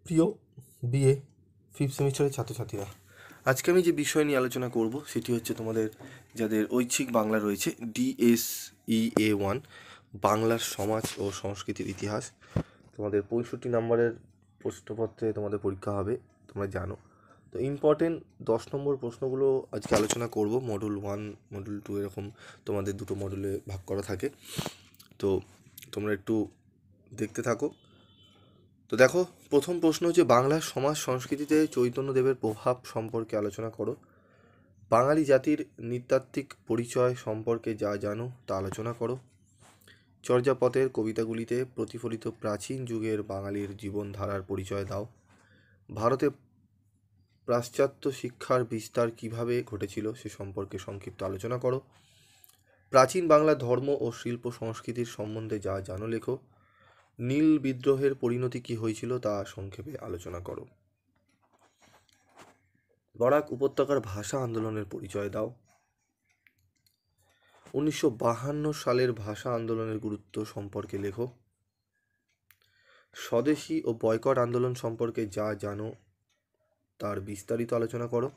প্রিয় BA fifth সেমিস্টারের ছাত্রছাত্রীরা, আজকে আমি যে বিষয় নিয়ে আলোচনা করব সেটি হচ্ছে তোমাদের যাদের ঐচ্ছিক বাংলা রয়েছে DSEA1 বাংলার সমাজ ও সংস্কৃতির ইতিহাস। তোমাদের 65 নম্বরের প্রশ্নপত্রে তোমাদের পরীক্ষা হবে, তোমরা জানো। তো ইম্পর্টেন্ট 10 নম্বর প্রশ্নগুলো আজকে আলোচনা করব। মডুল 1 মডুল 2 এরকম তোমাদের দুটো মডুলে ভাগ করা থাকে। তো তোমরা একটু দেখতে থাকো। তো দেখো, প্রথম প্রশ্ন হচ্ছে বাংলার সমাজ সংস্কৃতিতে চৈতন্যদেবের প্রভাব সম্পর্কে আলোচনা করো। বাঙালি জাতির নৃতাত্ত্বিক পরিচয় সম্পর্কে যা জানো তা আলোচনা করো। চর্যাপদের কবিতাগুলিতে প্রতিফলিত প্রাচীন যুগের বাঙালির জীবনধারার পরিচয় দাও। ভারতে পাশ্চাত্য শিক্ষার বিস্তার কিভাবে ঘটেছিল সে সম্পর্কে সংক্ষিপ্ত আলোচনা করো। প্রাচীন বাংলা ধর্ম ও শিল্প সংস্কৃতির সম্বন্ধে যা জানো লেখো। নীল বিদ্রোহের পরিণতি কী হয়েছিল তা সংক্ষেপে আলোচনা করো। বরাক উপত্যকার ভাষা আন্দোলনের পরিচয় দাও। 1952 সালের ভাষা আন্দোলনের গুরুত্ব সম্পর্কে লেখো। স্বদেশী ও বয়কট আন্দোলন সম্পর্কে যা জানো তার বিস্তারিত আলোচনা করো।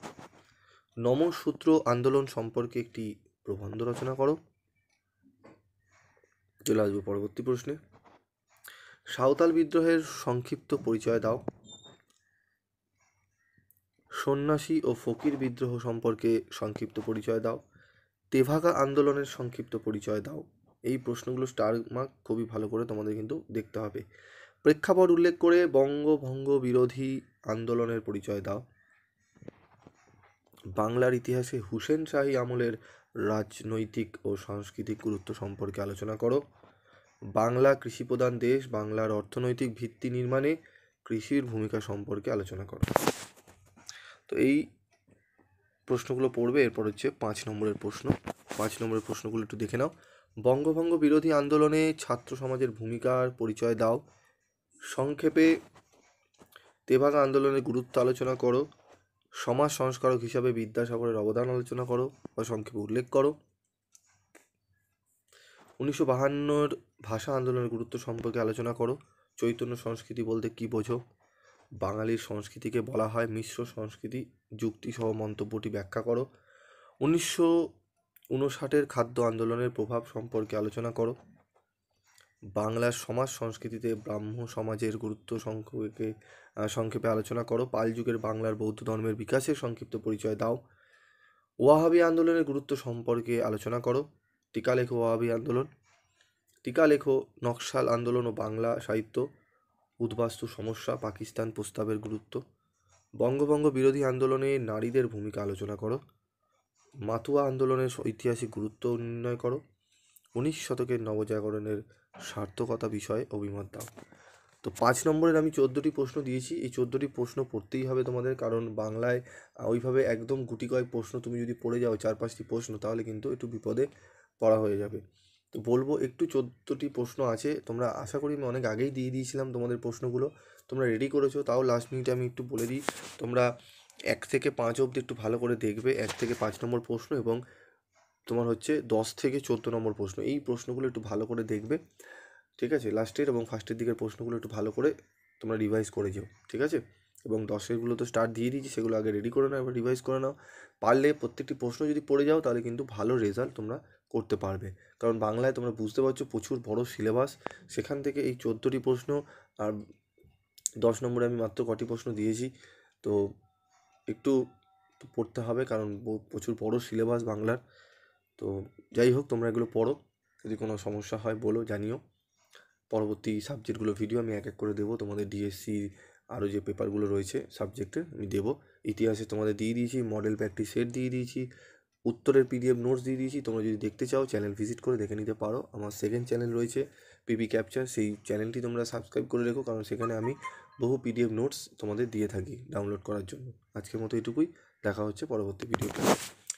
নমসূত্র আন্দোলন সম্পর্কে একটি প্রবন্ধ রচনা করো। চলে আসবো পরবর্তী প্রশ্নে। সাঁওতাল বিদ্রোহের সংক্ষিপ্ত পরিচয় দাও। সন্ন্যাসী ও ফকির বিদ্রোহ সম্পর্কে সংক্ষিপ্ত পরিচয় দাও। তেভাগা আন্দোলনের সংক্ষিপ্ত পরিচয় দাও। এই প্রশ্নগুলো স্টার মার্ক খুবই ভালো করে তোমাদের কিন্তু দেখতে হবে। প্রেক্ষাপট উল্লেখ করে বঙ্গভঙ্গ বিরোধী আন্দোলনের পরিচয় দাও। বাংলার ইতিহাসে হুসেন শাহী আমলের রাজনৈতিক ও সাংস্কৃতিক গুরুত্ব সম্পর্কে আলোচনা করো। বাংলা কৃষিপ্রধান দেশ, বাংলার অর্থনৈতিক ভিত্তি নির্মাণে কৃষির ভূমিকা সম্পর্কে আলোচনা করো। তো এই প্রশ্নগুলো পড়বে। এরপর হচ্ছে 5 নম্বরের প্রশ্ন। 5 নম্বরের প্রশ্নগুলো একটু দেখে নাও। বঙ্গভঙ্গ বিরোধী আন্দোলনে ছাত্র সমাজের ভূমিকার পরিচয় দাও। সংক্ষেপে তেভাগা আন্দোলনের গুরুত্ব আলোচনা করো। সমাজ সংস্কারক হিসাবে বিদ্যাসাগরের অবদান আলোচনা করো বা সংক্ষেপে উল্লেখ করো। 1952 ভাষা আন্দোলনের গুরুত্ব সম্পর্কে আলোচনা করো। চৈতন্য সংস্কৃতি বলতে কী বোঝো? বাঙালির সংস্কৃতিকে বলা হয় মিশ্র সংস্কৃতি। যুক্তিসহ মন্তব্যটি ব্যাখ্যা করো। 1959 খাদ্য আন্দোলনের প্রভাব সম্পর্কে আলোচনা করো। বাংলার সমাজ সংস্কৃতিতে ব্রাহ্ম সমাজের গুরুত্ব সংক্ষেপে আলোচনা করো। পাল যুগের বাংলার বৌদ্ধ ধর্মের বিকাশের সংক্ষিপ্ত পরিচয় দাও। ওয়াহাবি আন্দোলনের গুরুত্ব সম্পর্কে আলোচনা করো। টিকা লেখো ওয়াহাবি আন্দোলন। টিকা লেখো নকশাল আন্দোলন ও বাংলা সাহিত্য। উদ্বাস্তু সমস্যা, পাকিস্তান প্রস্তাবের গুরুত্ব। বঙ্গভঙ্গ বিরোধী আন্দোলনে নারীদের ভূমিকা আলোচনা করো। মাতুয়া আন্দোলনের ঐতিহাসিক গুরুত্ব নির্ণয় করো। 19 শতকের নবজাগরণের সার্থকতা বিষয়ে অভিমত দাও। তো 5 নম্বরের আমি 14টি প্রশ্ন দিয়েছি। এই 14টি প্রশ্ন পড়তেই হবে তোমাদের, কারণ বাংলায় ওইভাবে একদম গুটি কয়েক প্রশ্ন তুমি যদি পড়ে যাও 4-5টি প্রশ্ন, তাহলে কিন্তু একটু বিপদে পড়া হয়ে যাবে। তো বলবো একটু 14টি প্রশ্ন আছে, তোমরা আশা করি আমি অনেক আগেই দিয়ে দিয়েছিলাম তোমাদের প্রশ্নগুলো, তোমরা রেডি করেছো। তাও লাস্ট মিনিটে আমি একটু বলে দিই, তোমরা 1 থেকে 5 অবধি একটু ভালো করে দেখবে। 1 থেকে 5 নম্বর প্রশ্ন এবং তোমার হচ্ছে 10 থেকে 14 নম্বর প্রশ্ন, এই প্রশ্নগুলো একটু ভালো করে দেখবে, ঠিক আছে? লাস্টের এবং ফার্স্টের দিকের প্রশ্নগুলো একটু ভালো করে তোমরা রিভাইজ করে যেও, ঠিক আছে? এবং 10এরগুলো তো স্টার্ট দিয়ে দিয়েছি, সেগুলো আগে রেডি করে নাও, এবার রিভাইজ করে নাও। পারলে প্রত্যেকটি প্রশ্ন যদি পড়ে যাও তাহলে কিন্তু ভালো রেজাল্ট তোমরা করতে পারবে, কারণ বাংলায় তোমরা বুঝতে পারছো প্রচুর বড় সিলেবাস, সেখান থেকে এই 14টি প্রশ্ন আর 10 নম্বরে আমি মাত্র কটি প্রশ্ন দিয়েছি। তো একটু পড়তে হবে, কারণ প্রচুর বড় সিলেবাস বাংলার। তো যাই হোক, তোমরা এগুলো পড়ো, যদি কোনো সমস্যা হয় বলো, জানিও। পরবর্তী সাবজেক্টগুলো ভিডিও আমি এক এক করে দেবো। তোমাদের ডিএসসি আরও যে পেপারগুলো রয়েছে সাবজেক্টের আমি দেবো। ইতিহাসে তোমাদের দিয়ে দিয়েছি, মডেল প্র্যাকটিস সেট দিয়ে দিয়েছি, উত্তরের পিডিএফ নোটস দিয়ে দিয়েছি। তোমরা যদি দেখতে চাও চ্যানেল ভিজিট করে দেখে নিতে পারো। আমার সেকেন্ড চ্যানেল রয়েছে পিবি ক্যাপচার, সেই চ্যানেলটি তোমরা সাবস্ক্রাইব করে রেখো, কারণ সেখানে আমি বহু পিডিএফ নোটস তোমাদের দিয়ে থাকি ডাউনলোড করার জন্য। আজকের মতো এটুকুই, দেখা হচ্ছে পরবর্তী ভিডিওতে।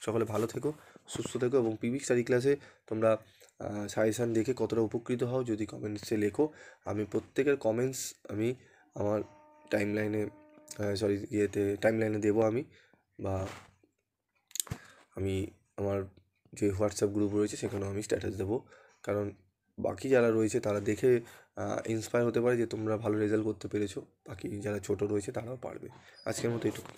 সকলে ভালো থেকো, সুস্থ থেকো, এবং পিবি স্টাডি ক্লাসে তোমরা সাজেশান দেখে কতটা উপকৃত হও যদি কমেন্টসে লেখো। আমি প্রত্যেকের কমেন্টস আমি আমার টাইমলাইনে দেবো আমি, বা আমি আমার যে হোয়াটসঅ্যাপ গ্রুপ রয়েছে সেখানেও আমি স্ট্যাটাস দেবো, কারণ বাকি যারা রয়েছে তারা দেখে ইন্সপায়ার হতে পারে যে তোমরা ভালো রেজাল্ট করতে পেরেছো, বাকি যারা ছোট রয়েছে তারাও পারবে। আজকের মতো এটুকু।